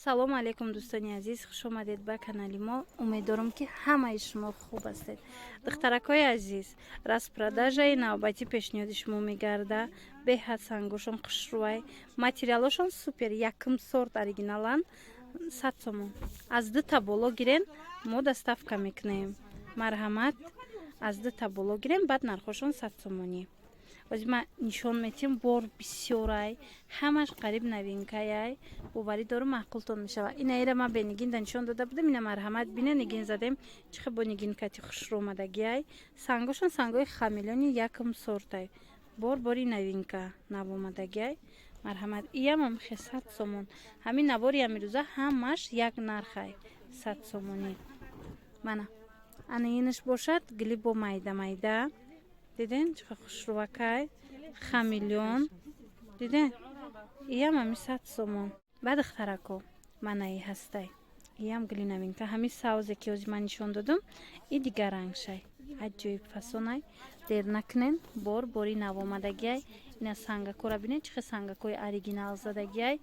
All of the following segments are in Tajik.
салом алейкум дӯстони азиз, хуш омадед ба канали мо. Умедворам ки ҳамаи шумо хуб ҳастед. Духтаракҳои азиз, распродажаи навбатӣ пешниҳоди шумо мегарда. Беҳад сангошон хушрӯай, материалошон супер, якм сорт оригиналан. 100 сомон. Аз 2 та боло гирен, мо доставка мекунем. Марҳамат, аз 2 та боло гирен, баъд нархошон 100 сомонӣ. Ози ма нишон метиҳам, бор бисёрай, ҳамаш қариб новинкаяй, боварӣ дорум маъқултон мешава. Инаира ма бе нигинда нишон дода будам, ина марҳамат бина нигин задем, чихе бо нигинкати хушрӯмадагиай. Сангошон сангои хамелёни якм сортай, бори новинка навомадагиай. Марҳамат, иям ам хе 100 сомон. Ҳамин навори амирӯза ҳамаш як нархай, 100 сомонӣ. Мана ана инаш бошад, гили бо майда диден чихе хушрӯвакай, хамелён диден, иям ами 100 сомон. Ба духтарако манаи ҳастай, иям гили новинка, ҳами савзе ки ози ман нишон додум, и дигар рангшай, аҷоиб фасонай. Дер накунен, бори навомадагиай. Ина сангакора бинед, чихе сангакои оригинал задагиай.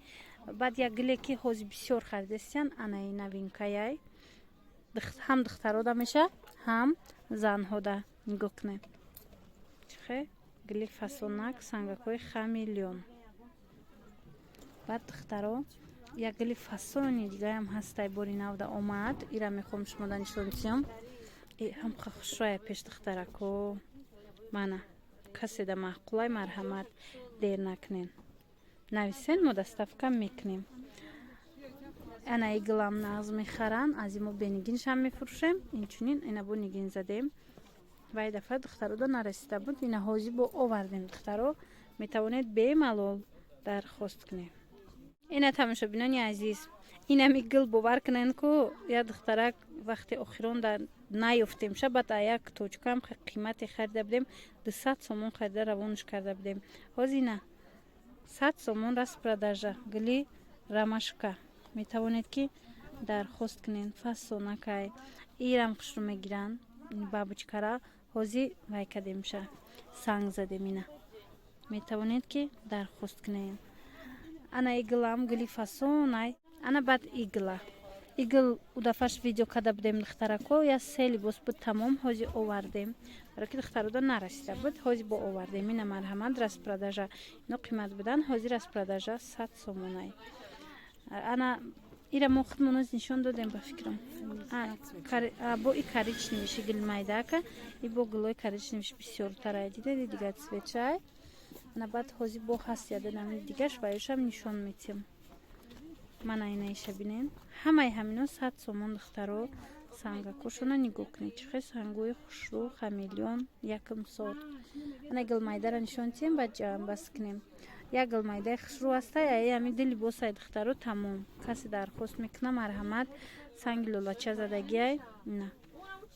Баъд як гиле ки ҳози бисёр харидастиян, анаи новинкаяй. Ҳам духтарода меша, ҳам занҳода. Нигоҳ кунед, чихе гили фасонак, сангакои хамелён. Баъд духтаро як гили фасони дигаам ҳастай, бори навда омад. Ира мехоҳам шумода нишон диҳам. Ҳамха хушрӯя пеш духтарако. Мана каседа маъқулай, марҳамат, дер накунен. Нависен, мо доставка мекунем. Ана иглам нағз мехаран, аз имо бе нигиншам мефурӯшем. Инчунин ина бо нигин задем. Вай дафъа духтарода нарасида буд, ина ҳозир бо овардем. Духтаро метавонед бемалол дархост кунед. Ина тамошобинони азиз, инами гил бовар кунанд ку я духтарак вақти охирон дар наёфтем шабад як точкам қимате харида будем, 200 сомон харида равонаш карда будем. ҳозир ина 100 сомон распродажа, гили рамашка. Метавонед ки дархост кунед, фасонакай. Ирам хушрӯ мегиранд, бабочкара ҳозир вай кадемша, санг задем. Ина метавонед ки дархост кунед. Ана иглам гили фасонай, ана баъд игл удафаш видео када будем духтарако, я 3 либос буд тамом, ҳозир овардем, баро ки духтарода нарасида буд, ҳозир бо овардем. Ина марҳамат, распродажа, ино қимат будан, ҳозир распродажа 100 сомонай. Ана ира мо худмон нишон додем ба фикрам. Бо и коричневиш гил майдака, и бо гилои коричневиш бисёртарай. Дидед дигар цветшай. Ана баъд ҳозир бо ҳаст ядадами дигаш ваёшам нишон метиҳам. Мана инаиша бинен. Ҳамаи ҳамино 100 сомон духтаро. Сангакошона нигоҳ кунед, чихе сангои хушрӯ, хамелён, якм сорт. Ана гил майдара нишон тиҳем, баъд ҷамъ бас кунем. Як гил майдаи хушрӯ ҳастай, ами ди либосай духтаро тамом. Касе дархост мекуна, марҳамат, санги лолача задагиай. Ина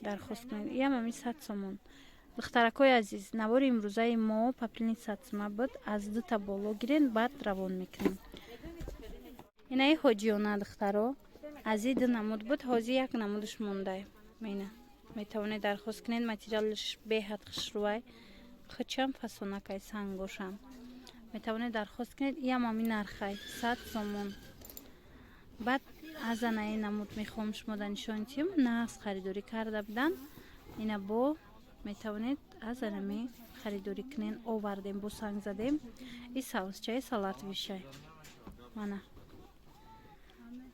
дархост кунед, иям ами 100 сомон. духтаракои азиз, навори имрӯзаи мо паплини 100 сома буд. Аз 2 та боло гирен, баъд равон мекунем. Инаи ҳоҷиёна духтаро аз и 2 намуд буд, ҳозир як намудаш мондай. Мина метавонед дархост кунед, материалаш беҳад хушрӯай, хучам фасонакай, сангошам. Метавонед дархост кунед, иям ами нархай 100 сомон. баъд аз анаи намуд мехоҳам шумода нишон диҳам, нағз харидорӣ карда будан. ина бо метавонед аз анами харидорӣ кунед, овардем, бо санг задем. И савусчаи салатвишай. Мана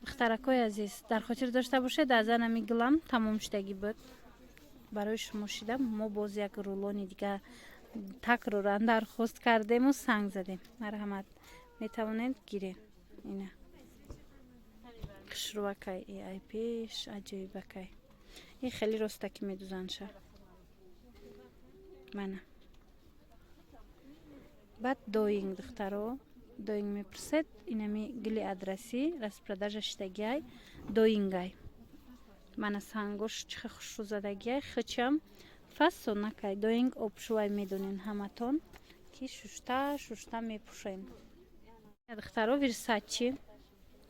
духтаракои азиз, дар хотир дошта бошед, аз анами гилам тамом шудагӣ буд. Барои шумо шидам, мо боз як рулони дигар такроран дархост кардему санг задем. Марҳамат, метавонед гиред. Ина хушрӯвакай, ай пеш аҷоибакай. И хеле ростаки медузанша. Мана баъд доинг духтаро, доинг мепурсед, инами гили адраси распродажа шидагиай, доингай. Мана сангош чихе хушрӯ задагиай, хичам фасонакай. Доинг обшӯвай медонен ҳаматон, ки шушта мепӯшем. духтаро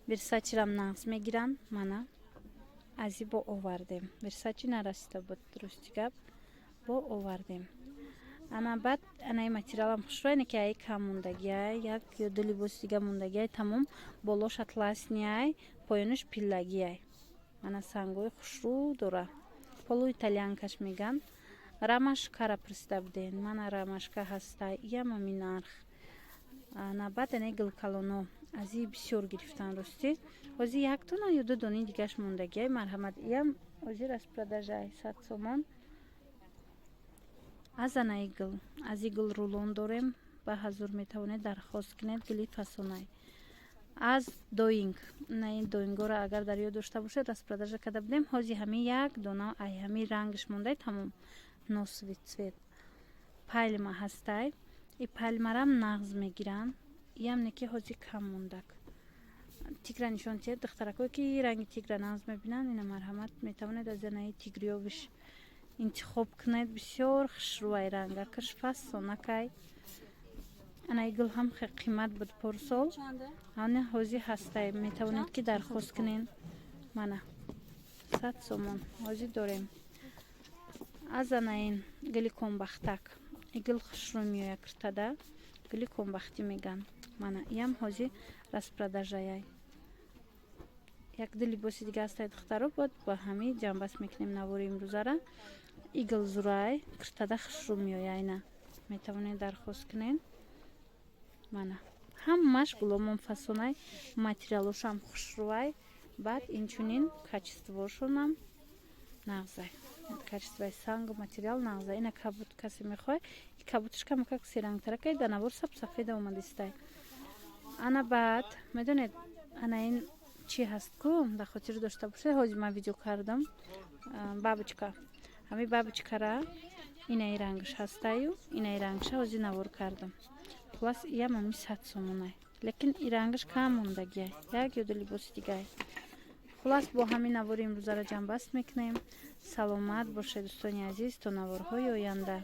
версачирам нағз мегиранд. Мана ази бо овардем, версачи нарасида буд, дурусти гап, бо овардем. ана баъд анаи материалам хушрӯя, не ки ай кам мондагиай, як ё 2 либоси дига мондагиай, тамом болош атласниай, поёниш пиллагияй. Мана сангои хушрӯ дора. Полу итальянкаш меган. Рамашкара пурсида буден. Мана рамашка ҳастай. Иям ҳамин нарх. Набаъдане гилкалоно. Ази бисёр гирифтан рости. Ҳозир як дона ё ду дони дигаш мондагияй. Марҳамат. Иям ҳозир распродажай 100 сомон. Азана игл. Аз игл рулон дорем. Ба ҳазур метавонед дархост кунед гили фасонай. Аз доинг. На ин доингора агар дар ёд дошта бошед распродажа карда будем. Ҳозир ҳамин як дона ай ҳамин рангаш мондай тамом носови цвет. Пайлма ҳастай. И пайлмарам нағз мегиранд. Иам неки ҳозир кам мондак. Тигра нишон тиҳед. Духтаракое ки ранги тигра нағз мебинанд, ина марҳамат метавонед аз янаи тигриёвиш интихоб кунед. Бисёр хушрӯай ранга каш фасонакай. Ана игл ҳам хеле қимат буд порсол. Ана ҳозир ҳастай. Метавонед ки дархост кунед. Мана 100 сомон ҳозир дорем. Аз ана ин гили комбахтак. Игл хушрӯ меояд киртада. Гили комбахтӣ меган. Мана иям ҳозир распродажаяй. Як ду либоси дига ҳастай духтаро бод ба ҳамин ҷамъбаст мекунем навори имрӯзара. Игл зурай киртада хушрӯ меояйна. Метавонед дархост кунед. Мана ҳамаш гуломон фасонай. Материалошам хушрӯай. Баъд инчунин качествошонам нағзай. Качествои сангу материал нағзай. Ина кабут касе мехоҳад. Кабутишка макак серангтаракай да навор сафеда омадистай. Ана баъд медонед ана ин чи ҳаст ку да хотир дошта бошед. Ҳозир ман видео кардам. Бабочка. Ҳамин бабочкара инаи рангаш ҳастаю. Инаи рангша ҳозир навор кардам. Хулас иям ҳамин 100 сомонай. Лекин и рангаш кам мондагияй. Як ё ду либоси дигай. Хулас бо ҳамин навори имрӯзара ҷамъбаст мекунем. Саломат бошед дӯстони азиз то наворҳои оянда.